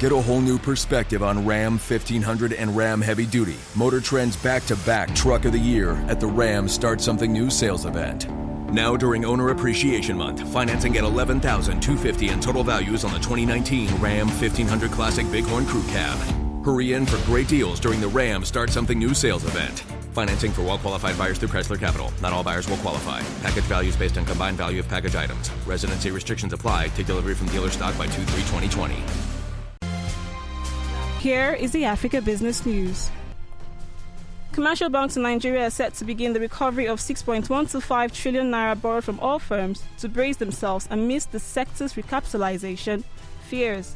Get a whole new perspective on Ram 1500 and Ram Heavy Duty, Motor Trend's back-to-back Truck of the Year at the Ram Start Something New sales event. Now during Owner Appreciation Month, financing at $11,250 in total values on the 2019 Ram 1500 Classic Bighorn Crew Cab. Hurry in for great deals during the Ram Start Something New sales event. Financing for well-qualified buyers through Chrysler Capital. Not all buyers will qualify. Package values based on combined value of package items. Residency restrictions apply. Take delivery from dealer stock by 2/3/2020. Here is the Africa Business News. Commercial banks in Nigeria are set to begin the recovery of 6.125 trillion naira borrowed from oil firms to brace themselves amidst the sector's recapitalization fears.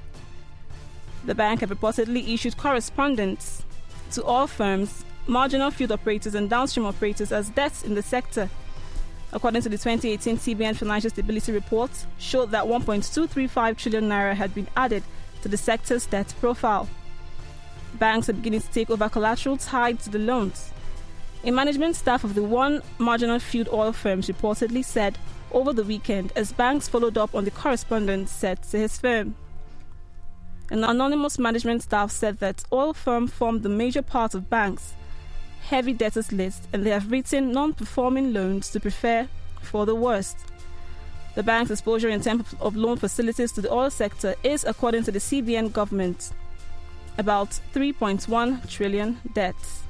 The bank have reportedly issued correspondence to oil firms, marginal field operators and downstream operators as debts in the sector, according to the 2018 CBN Financial Stability Report, showed that 1.235 trillion naira had been added to the sector's debt profile. Banks are beginning to take over collateral tied to the loans. A management staff of the one marginal field oil firms reportedly said over the weekend as banks followed up on the correspondence sent to his firm. An anonymous management staff said that oil firm formed the major part of banks' heavy debtors list and they have written non-performing loans to prepare for the worst. The bank's exposure in terms of loan facilities to the oil sector is, according to the CBN government, about 3.1 trillion debts.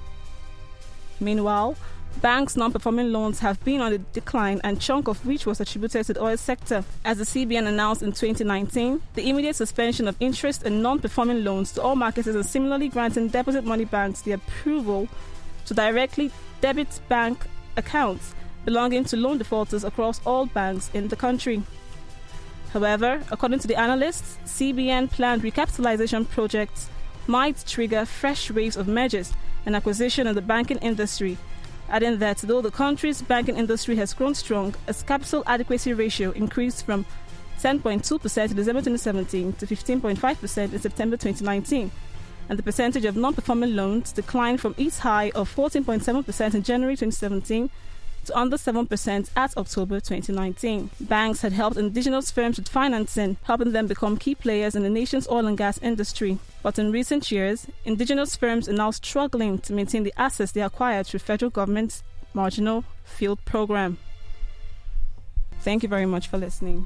Meanwhile, banks' non-performing loans have been on the decline, and chunk of which was attributed to the oil sector. As the CBN announced in 2019, the immediate suspension of interest and non-performing loans to all marketers and similarly granting deposit money banks the approval to directly debit bank accounts belonging to loan defaulters across all banks in the country. However, according to the analysts, CBN planned recapitalization projects might trigger fresh waves of mergers and acquisition in the banking industry, adding that though the country's banking industry has grown strong, its capital adequacy ratio increased from 10.2% in December 2017 to 15.5% in September 2019, and the percentage of non-performing loans declined from its high of 14.7% in January 2017 to under 7% at October 2019. Banks had helped indigenous firms with financing, helping them become key players in the nation's oil and gas industry. But in recent years, indigenous firms are now struggling to maintain the assets they acquired through federal government's marginal field program. Thank you very much for listening.